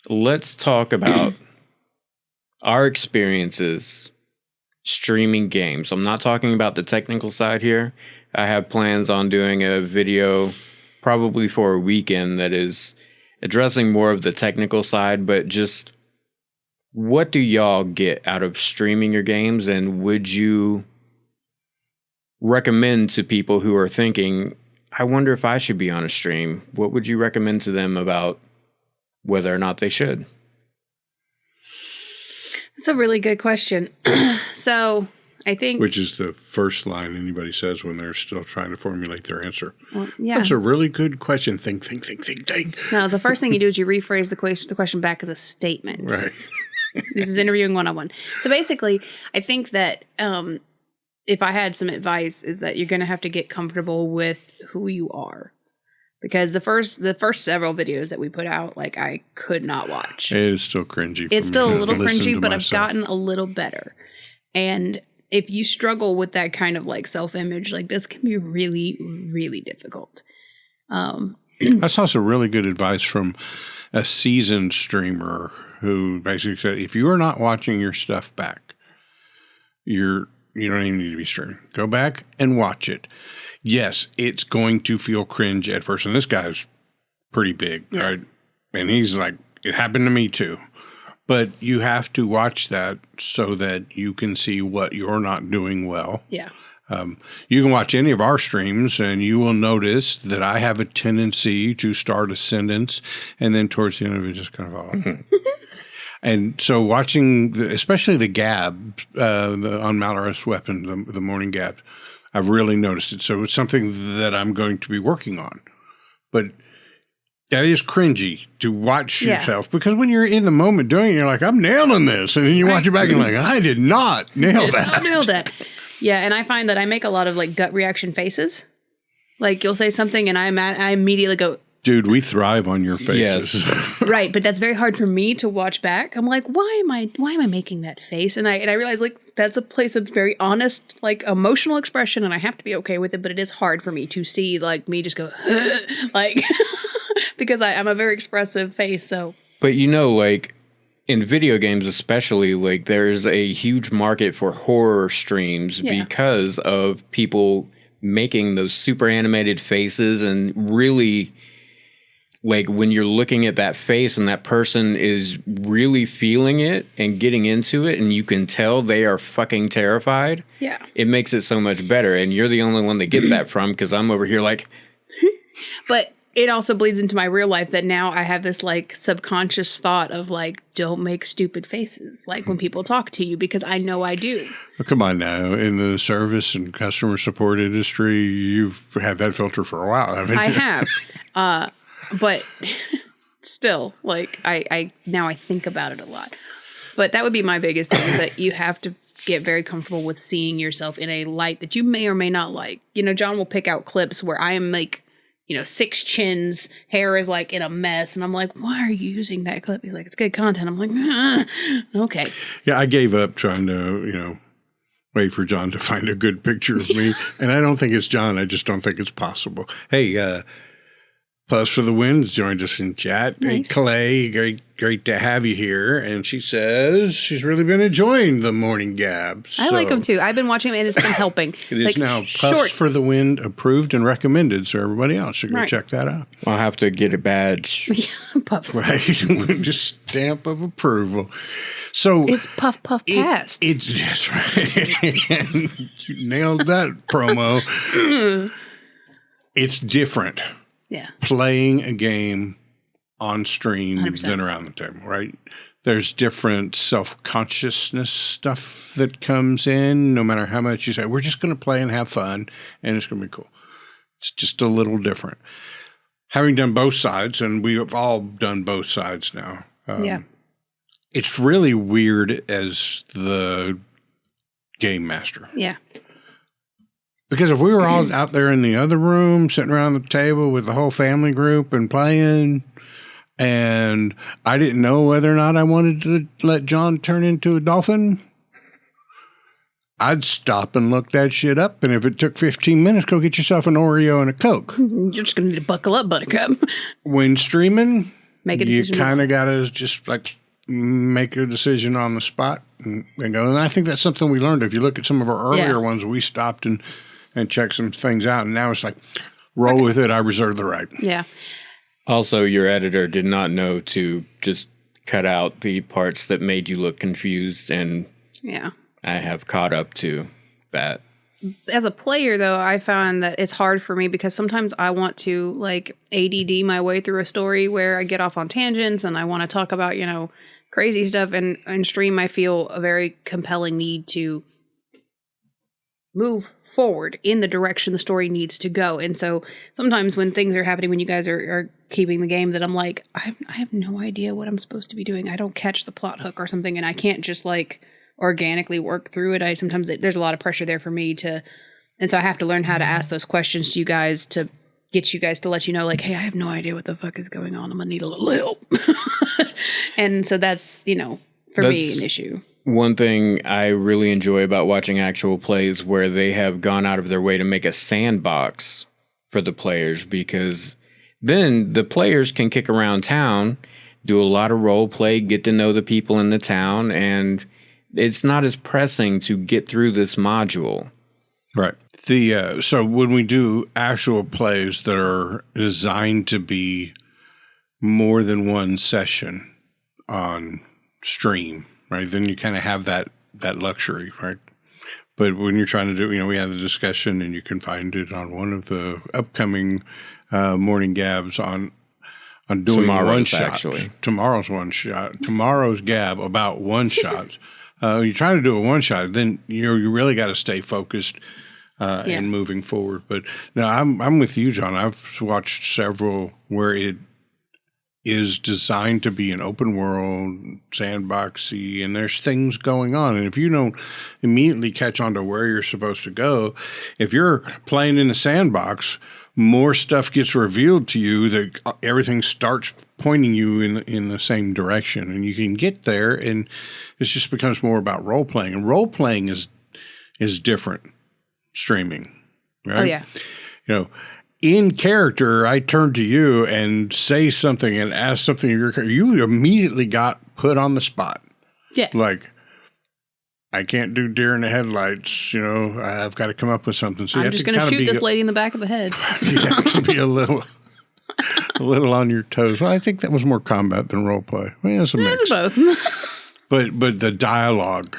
let's talk about our experiences streaming games. I'm not talking about the technical side here. I have plans on doing a video probably for a weekend that is addressing more of the technical side, but just what do y'all get out of streaming your games, and would you recommend to people who are thinking, I wonder if I should be on a stream? What would you recommend to them about whether or not they should? That's a really good question. So I think... Which is the first line anybody says when they're still trying to formulate their answer. Well, yeah. That's a really good question. Think. No, the first thing you do is you rephrase the question back as a statement. Right. This is interviewing 101. So basically, I think that if I had some advice, is that you're going to have to get comfortable with who you are. Because the first several videos that we put out, like, I could not watch. It is still cringy. It's still a little cringy, but myself. I've gotten a little better. And if you struggle with that kind of like self-image, like, this can be really, really difficult. I saw some really good advice from a seasoned streamer who basically said, if you are not watching your stuff back, you don't even need to be streaming. Go back and watch it. Yes, it's going to feel cringe at first. And this guy's pretty big, right? And he's like, it happened to me too. But you have to watch that so that you can see what you're not doing well. Yeah. You can watch any of our streams and you will notice that I have a tendency to start a sentence and then towards the end of it just kind of fall off. And so watching, especially the Gab, the unmalicious weapon, the Mornin Gab, I've really noticed it. So it's something that I'm going to be working on. But that is cringy to watch yourself because when you're in the moment doing it, you're like, I'm nailing this. And then you watch it back and you're like, I did not nail that. I nailed that. Yeah, and I find that I make a lot of like gut reaction faces. Like you'll say something and I immediately go, dude, we thrive on your faces. Yes. Right, but that's very hard for me to watch back. I'm like, why am I making that face? And I realize like that's a place of very honest, like emotional expression, and I have to be okay with it. But it is hard for me to see like me just go like because I'm a very expressive face. So, but like in video games, especially, like there's a huge market for horror streams because of people making those super animated faces and really. Like when you're looking at that face and that person is really feeling it and getting into it and you can tell they are fucking terrified. Yeah. It makes it so much better. And you're the only one to get that from because I'm over here like. But it also bleeds into my real life that now I have this like subconscious thought of like, don't make stupid faces. Like when people talk to you because I know I do. Well, come on now. In the service and customer support industry, you've had that filter for a while, haven't you? I have. But still, like, I now I think about it a lot. But that would be my biggest thing is that you have to get very comfortable with seeing yourself in a light that you may or may not like. John will pick out clips where I am like, 6 chins, hair is like in a mess. And I'm like, why are you using that clip? He's like, it's good content. I'm like, okay. Yeah, I gave up trying to, wait for John to find a good picture of me. And I don't think it's John. I just don't think it's possible. Hey, Plus for the Winds joined us in chat. Nice. Hey, Clay, great to have you here. And she says she's really been enjoying the Mornin Gab. I like them too. I've been watching them and it's been helping. It is now Puffs for the Wind approved and recommended, so everybody else should go check that out. I'll have to get a badge. Puffs. Right, just stamp of approval. So it's Puff Past. That's right. You nailed that promo. It's different. Yeah. Playing a game on stream 100%. than around the table, right? There's different self-consciousness stuff that comes in, no matter how much you say, we're just going to play and have fun, and it's going to be cool. It's just a little different. Having done both sides, and we've all done both sides now, it's really weird as the game master. Yeah. Because if we were all out there in the other room, sitting around the table with the whole family group and playing, and I didn't know whether or not I wanted to let John turn into a dolphin, I'd stop and look that shit up. And if it took 15 minutes, go get yourself an Oreo and a Coke. You're just going to need to buckle up, Buttercup. When streaming, make a decision. You kind of got to just like make a decision on the spot and go. And I think that's something we learned. If you look at some of our earlier ones, we stopped and checked some things out. And now it's like, roll with it. I reserve the right. Yeah. Also, your editor did not know to just cut out the parts that made you look confused. And I have caught up to that. As a player, though, I found that it's hard for me because sometimes I want to like ADD my way through a story where I get off on tangents and I want to talk about, crazy stuff. And in stream, I feel a very compelling need to move forward in the direction the story needs to go. And so sometimes when things are happening, when you guys are keeping the game, that I'm like, I have no idea what I'm supposed to be doing. I don't catch the plot hook or something, and I can't just like organically work through it. Sometimes there's a lot of pressure there for me and so I have to learn how to ask those questions to you guys to get you guys to let you know, like, hey, I have no idea what the fuck is going on. I'm gonna need a little help. And so that's me an issue. One thing I really enjoy about watching actual plays where they have gone out of their way to make a sandbox for the players, because then the players can kick around town, do a lot of role play, get to know the people in the town, and it's not as pressing to get through this module. Right. So when we do actual plays that are designed to be more than one session on stream, right, then you kind of have that luxury, right? But when you're trying to do, we had a discussion, and you can find it on one of the upcoming Mornin Gabs on doing one shot. Actually. Tomorrow's Gab about one shot. When you're trying to do a one shot, then you really got to stay focused and moving forward. But no, I'm with you, John. I've watched several where it is designed to be an open world, sandboxy, and there's things going on. And if you don't immediately catch on to where you're supposed to go, if you're playing in the sandbox, more stuff gets revealed to you that everything starts pointing you in the same direction, and you can get there, and it just becomes more about role playing. And role playing is different streaming, right? Oh yeah. In character, I turn to you and say something and ask something of your character. You immediately got put on the spot. Yeah. Like, I can't do deer in the headlights. I've got to come up with something. So I'm just going to shoot this lady in the back of the head. You have to be a little on your toes. Well, I think that was more combat than role play. Well, it's a mix. It's both. but the dialogue,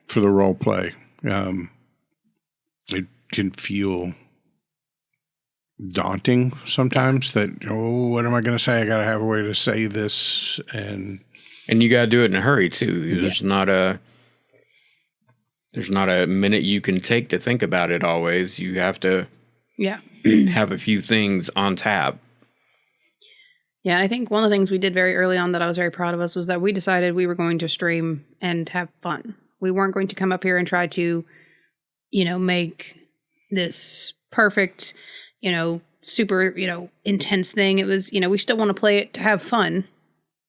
for the role play, it can feel daunting sometimes. That what am I going to say? I got to have a way to say this, and you got to do it in a hurry too. There's not a minute you can take to think about it always. You have to have a few things on tap. Yeah, I think one of the things we did very early on that I was very proud of us was that we decided we were going to stream and have fun. We weren't going to come up here and try to, make this perfect, super, intense thing. It was, we still want to play it to have fun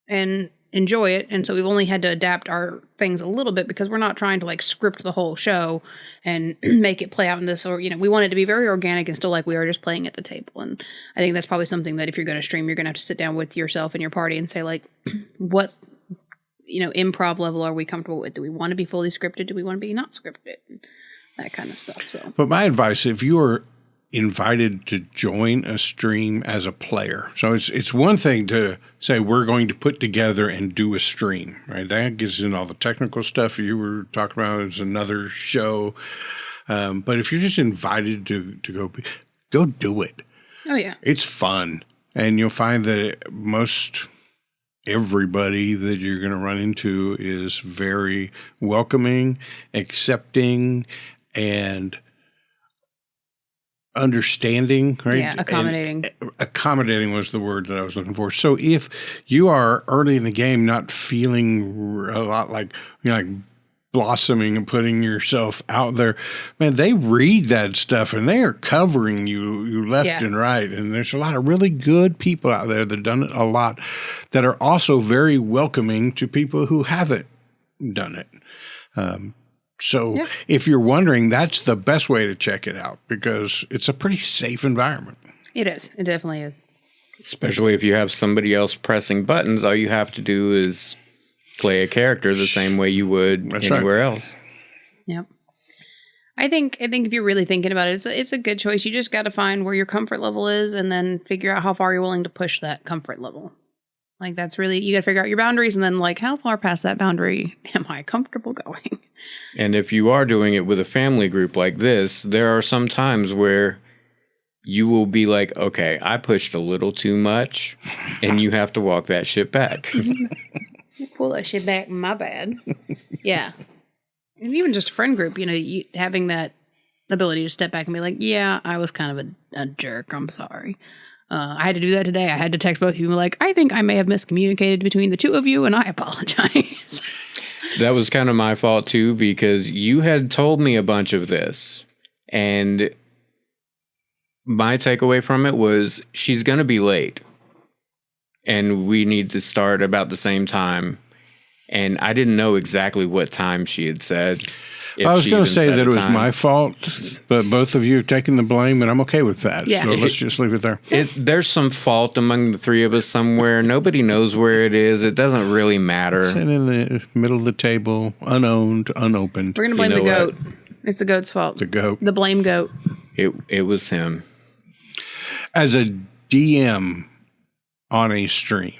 and enjoy it. And so we've only had to adapt our things a little bit because we're not trying to like script the whole show and make it play out in this, or, we want it to be very organic and still like we are just playing at the table. And I think that's probably something that if you're going to stream, you're going to have to sit down with yourself and your party and say like, what, improv level are we comfortable with? Do we want to be fully scripted? Do we want to be not scripted? That kind of stuff. So, but my advice, if you are invited to join a stream as a player. So it's one thing to say we're going to put together and do a stream, right? That gets in all the technical stuff you were talking about. It's another show. But if you're just invited to go do it. Oh, yeah. It's fun. And you'll find that most everybody that you're going to run into is very welcoming, accepting, and understanding, right? Yeah, accommodating. And accommodating was the word that I was looking for. So if you are early in the game not feeling a lot like, like blossoming and putting yourself out there, man, they read that stuff and they are covering you left and right. And there's a lot of really good people out there that have done it a lot that are also very welcoming to people who haven't done it. So if you're wondering, that's the best way to check it out because it's a pretty safe environment. It is. It definitely is. Especially if you have somebody else pressing buttons, all you have to do is play a character the same way you would anywhere else. Yep. I think if you're really thinking about it, it's a good choice. You just got to find where your comfort level is and then figure out how far you're willing to push that comfort level. Like, that's really, you got to figure out your boundaries and then, like, how far past that boundary am I comfortable going? And if you are doing it with a family group like this, there are some times where you will be like, okay, I pushed a little too much, and you have to walk that shit back. Pull that shit back, my bad. Yeah. And even just a friend group, you having that ability to step back and be like, yeah, I was kind of a jerk. I'm sorry. I had to do that today. I had to text both of you and be like, I think I may have miscommunicated between the two of you, and I apologize. That was kind of my fault, too, because you had told me a bunch of this, and my takeaway from it was she's going to be late and we need to start about the same time. And I didn't know exactly what time she had said. I was going to say that it was my fault, but both of you have taken the blame, and I'm okay with that. Yeah. So let's just leave it there. There's some fault among the three of us somewhere. Nobody knows where it is. It doesn't really matter. Sitting in the middle of the table, unowned, unopened. We're going to blame the goat. It's the goat's fault. The goat. The blame goat. It was him. As a DM on a stream,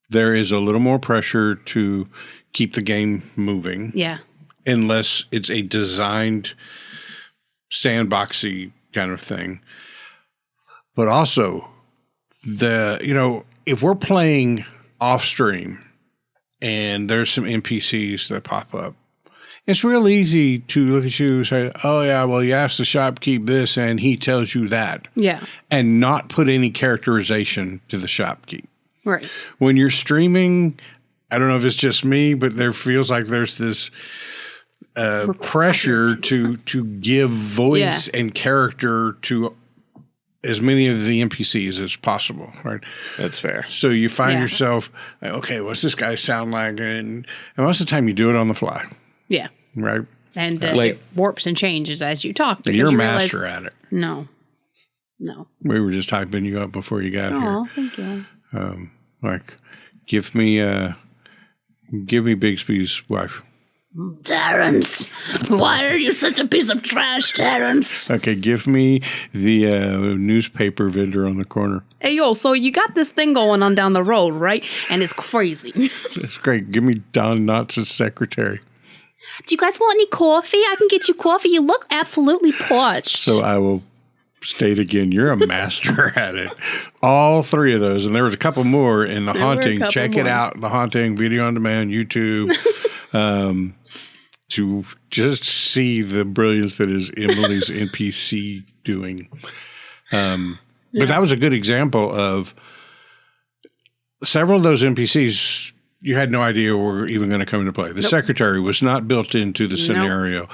there is a little more pressure to keep the game moving. Yeah. Unless it's a designed sandboxy kind of thing. But also, if we're playing off stream and there's some NPCs that pop up, it's real easy to look at you and say, oh, yeah, well, you asked the shopkeep this, and he tells you that. Yeah. And not put any characterization to the shopkeep. Right. When you're streaming, I don't know if it's just me, but there feels like there's this pressure to give voice and character to as many of the NPCs as possible, right? That's fair. So you find yourself, okay, what's this guy sound like? And most of the time you do it on the fly. Yeah. Right? And it warps and changes as you talk. You're a master at it. No. We were just hyping you up before you got here. Oh, thank you. Give me Bigsby's wife. Terrence, why are you such a piece of trash, Terrence? Okay, give me the newspaper vendor on the corner. Hey, yo, so you got this thing going on down the road, right? And it's crazy. It's great. Give me Don Knotts' secretary. Do you guys want any coffee? I can get you coffee. You look absolutely parched. So I will state again, you're a master at it. All three of those. And there was a couple more in The Haunting. Check it out. The Haunting, video on demand, YouTube. To just see the brilliance that is Emily's NPC doing. But that was a good example of several of those NPCs you had no idea were even going to come into play. The secretary was not built into the scenario.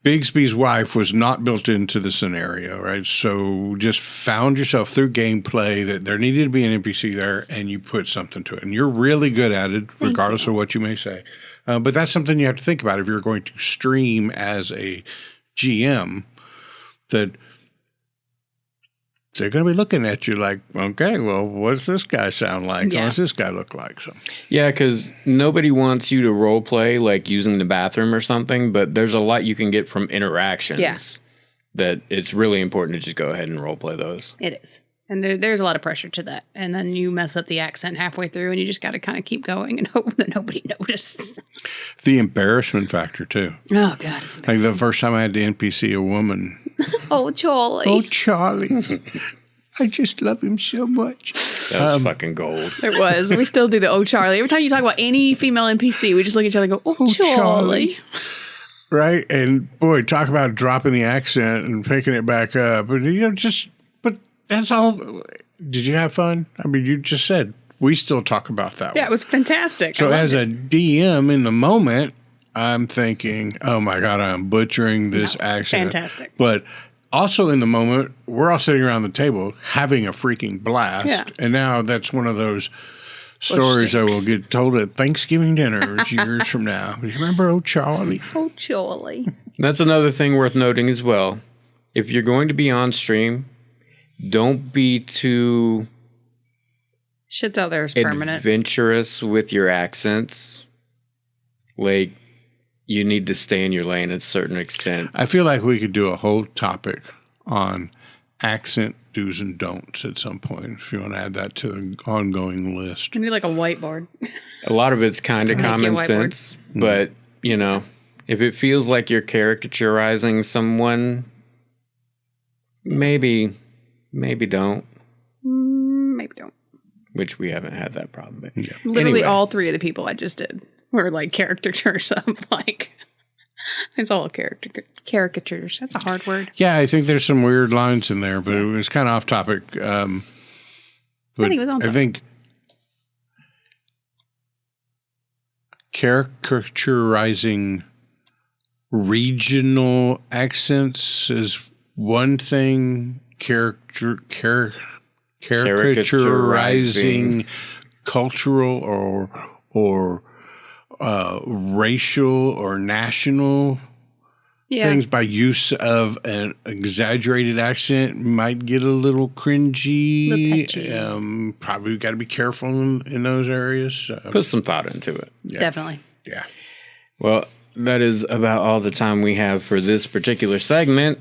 Bigsby's wife was not built into the scenario, right? So just found yourself through gameplay that there needed to be an NPC there, and you put something to it. And you're really good at it, regardless of what you may say. But that's something you have to think about if you're going to stream as a GM, that they're going to be looking at you like, okay, well, what's this guy sound like? Yeah. What's this guy look like? So, yeah, because nobody wants you to role play like using the bathroom or something, but there's a lot you can get from interactions that it's really important to just go ahead and role play those. It is. And there's a lot of pressure to that. And then you mess up the accent halfway through and you just got to kind of keep going and hope that nobody noticed. The embarrassment factor, too. Oh, God, it's embarrassing. Like the first time I had to NPC a woman. Oh, Charlie. Oh, Charlie. I just love him so much. That was fucking gold. It was. We still do the oh, Charlie. Every time you talk about any female NPC, we just look at each other and go, oh, Charlie. Right? And, boy, talk about dropping the accent and picking it back up. But, that's all. Did you have fun? I mean, you just said we still talk about that. Yeah, it was fantastic. So as a DM in the moment, I'm thinking, oh my God, I'm butchering this accent. Fantastic. But also in the moment, we're all sitting around the table having a freaking blast. Yeah. And now that's one of those stories that will get told at Thanksgiving dinners years from now. You remember Oh Charlie? Oh Charlie. That's another thing worth noting as well. If you're going to be on stream, don't be too Shit's out there is permanent. Adventurous with your accents. Like, you need to stay in your lane at a certain extent. I feel like we could do a whole topic on accent do's and don'ts at some point, if you want to add that to the ongoing list. I need like a whiteboard. A lot of it's kind of common sense, but, you know, if it feels like you're caricaturizing someone, maybe don't. Maybe don't. Which we haven't had that problem. But yeah. Literally all three of the people I just did were like caricatures of like, it's all caricatures. That's a hard word. Yeah, I think there's some weird lines in there, but it was kind of off topic. But I think it was on topic. I think caricaturizing regional accents is one thing. Caricaturizing cultural or racial or national things by use of an exaggerated accent might get a little cringy. A little touchy. Probably got to be careful in those areas. Put some thought into it. Yeah. Definitely. Yeah. Well, that is about all the time we have for this particular segment.